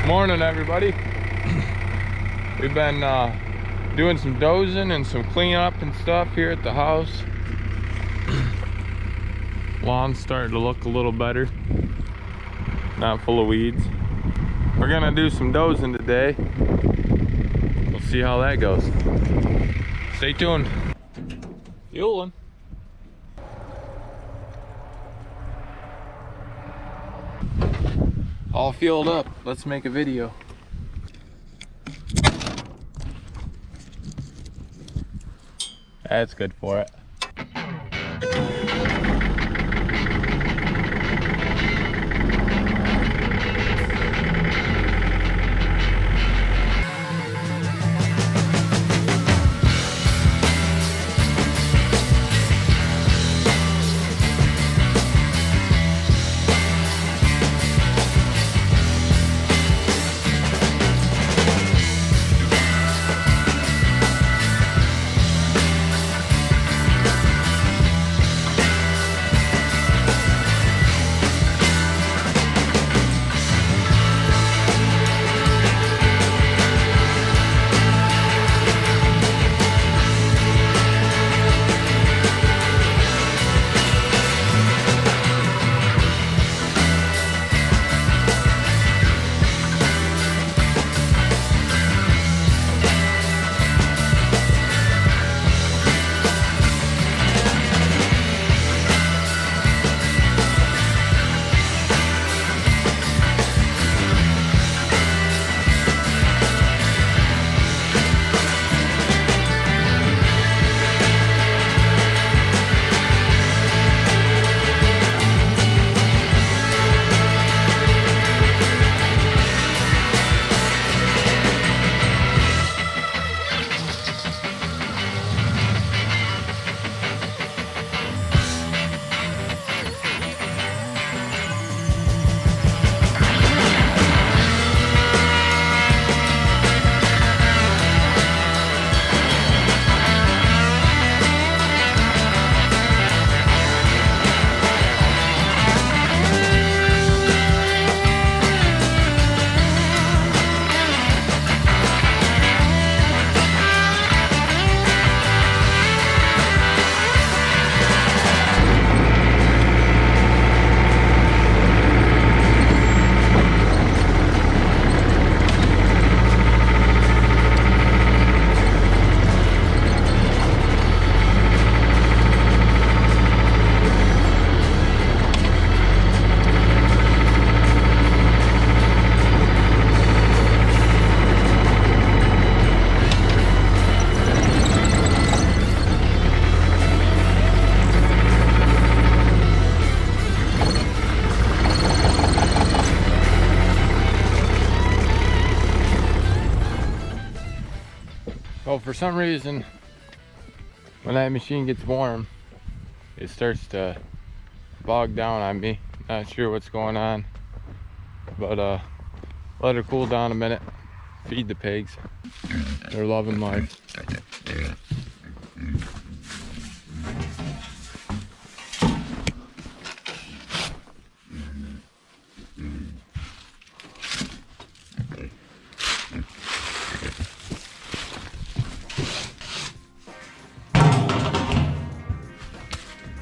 Morning, everybody. We've been doing some dozing and some cleanup and stuff here at the house. Lawn's starting to look a little better, not full of weeds. We're gonna do some dozing today. We'll see how that goes. Stay tuned. Fueling. All fueled up. Let's make a video. That's good for it. Well, for some reason, when that machine gets warm, it starts to bog down on me. Not sure what's going on, but let her cool down a minute. Feed the pigs. They're loving life.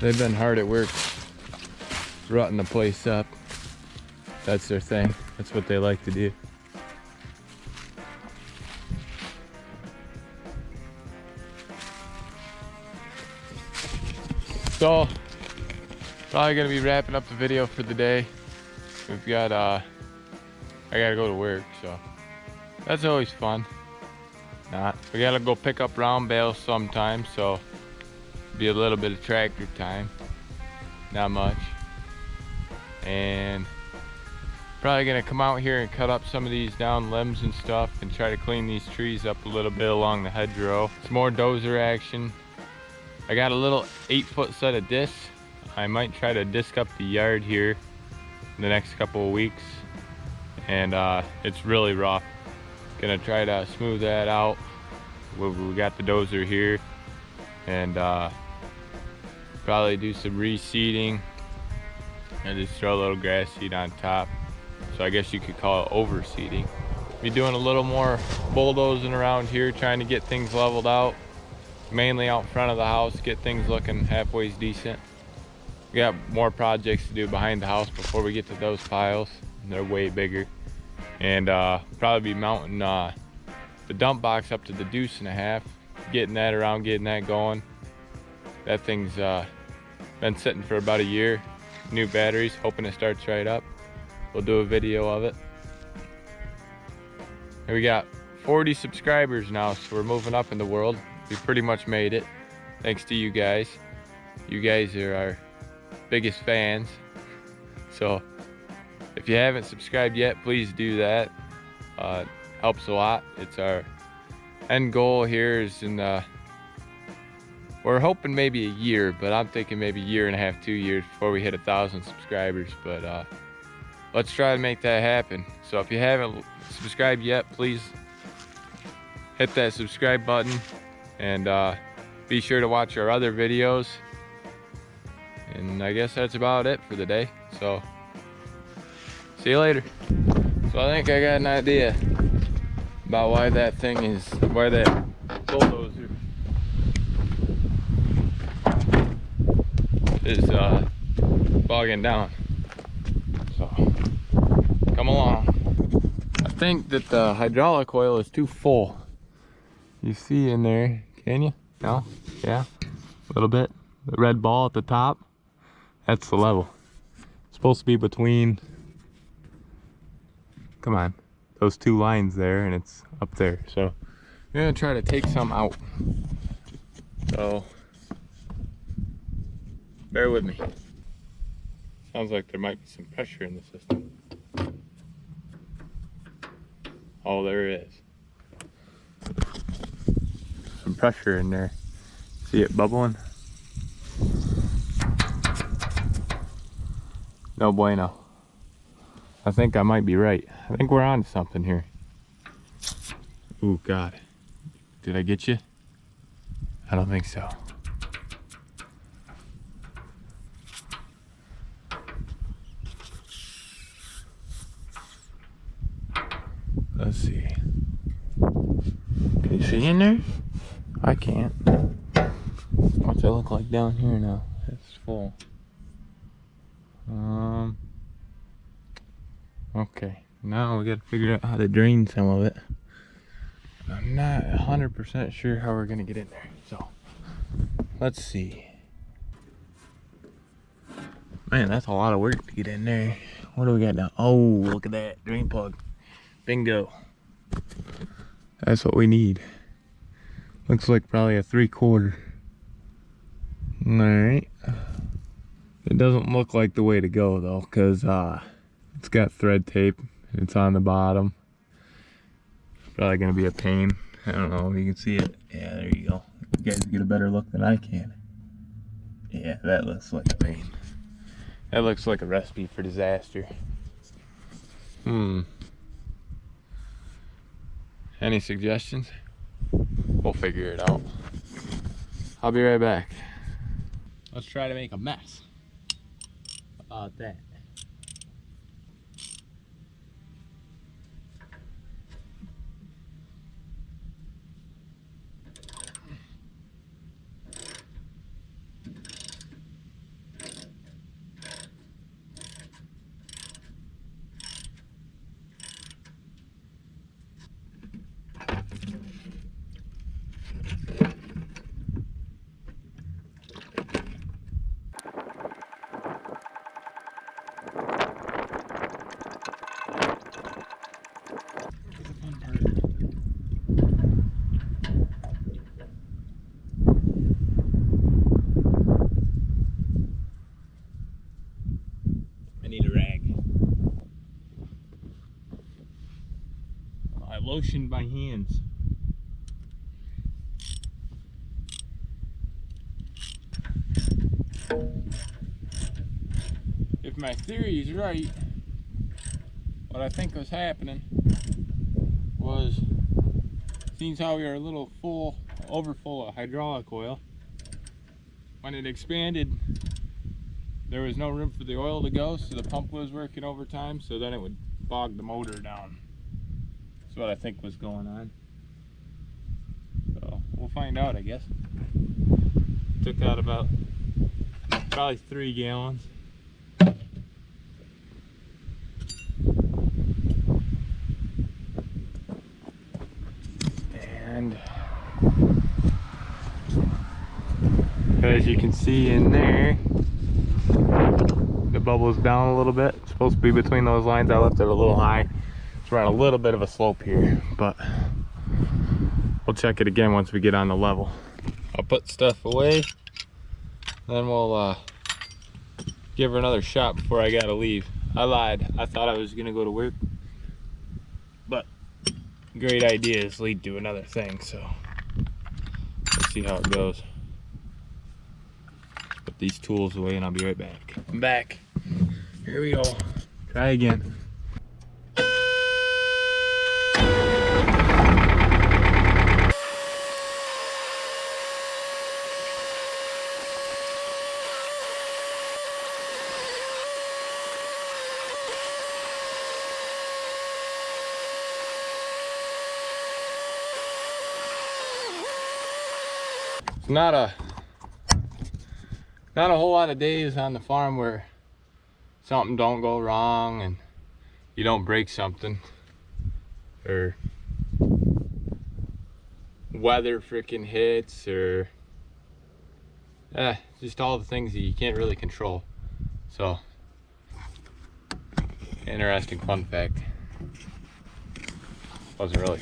They've been hard at work rutting the place up. That's their thing. That's what they like to do. So, probably gonna be wrapping up the video for the day. We've got, I gotta go to work, so that's always fun. We gotta go pick up round bales sometime, so be a little bit of tractor time, not much. And probably gonna come out here and cut up some of these down limbs and stuff and try to clean these trees up a little bit along the hedgerow. It's more dozer action. I got a little 8-foot set of discs. I might try to disc up the yard here in the next couple of weeks, and it's really rough. Gonna try to smooth that out. We got the dozer here, and probably do some reseeding and just throw a little grass seed on top. So I guess you could call it overseeding. Be doing a little more bulldozing around here, trying to get things leveled out. Mainly out front of the house, get things looking halfway decent. We got more projects to do behind the house before we get to those piles. They're way bigger. And probably be mounting the dump box up to the 2.5, getting that around, getting that going. That thing's been sitting for about a year. New batteries, hoping it starts right up. We'll do a video of it. And we got 40 subscribers now, so we're moving up in the world. We pretty much made it, thanks to you guys. You guys are our biggest fans. So if you haven't subscribed yet, please do that. Helps a lot. It's our end goal here is in we're hoping maybe a year, but I'm thinking maybe 1.5 to 2 years before we hit 1,000 subscribers. But let's try to make that happen. So if you haven't subscribed yet, please hit that subscribe button, and be sure to watch our other videos. And I guess that's about it for the day. So see you later. So I think I got an idea about why that bulldozer is bogging down. So come along. I think that the hydraulic oil is too full. You see in there, can you? No? Yeah, a little bit. The red ball at the top, that's the level. It's supposed to be between, come on, those two lines there, and it's up there. So I'm gonna try to take some out. So bear with me. Sounds like there might be some pressure in the system. Oh, there is. Some pressure in there. See it bubbling? No bueno. I think I might be right. I think we're on to something here. Ooh, God. Did I get you? I don't think so. Let's see. Can you see in there? I can't. What's it look like down here now? It's full. Okay. Now we gotta figure out how to drain some of it. I'm not 100% sure how we're gonna get in there. So let's see. Man, that's a lot of work to get in there. What do we got now? Oh, look at that drain plug. Bingo. That's what we need. Looks like probably a 3/4. Alright. It doesn't look like the way to go though, because it's got thread tape. It's on the bottom. Probably gonna be a pain. I don't know if you can see it. Yeah, there you go. You guys get a better look than I can. Yeah, that looks like a pain. That looks like a recipe for disaster. Any suggestions? We'll figure it out. I'll be right back. Let's try to make a mess. How about that? Lotion my hands. If my theory is right, what I think was happening was, seeing how we are a little overfull of hydraulic oil, when it expanded, there was no room for the oil to go, so the pump was working overtime, so then it would bog the motor down. That's what I think was going on. So we'll find out, I guess. Took out about probably 3 gallons. And as you can see in there, the bubble's down a little bit. It's supposed to be between those lines. I left it a little high. It's on a little bit of a slope here, but we'll check it again once we get on the level. I'll put stuff away, then we'll give her another shot before I gotta leave. I lied. I thought I was gonna go to work, but great ideas lead to another thing, so let's see how it goes. Put these tools away and I'll be right back. I'm back. Here we go. Try again. It's not a whole lot of days on the farm where something don't go wrong and you don't break something, or weather freaking hits, or just all the things that you can't really control. So, interesting fun fact. Wasn't really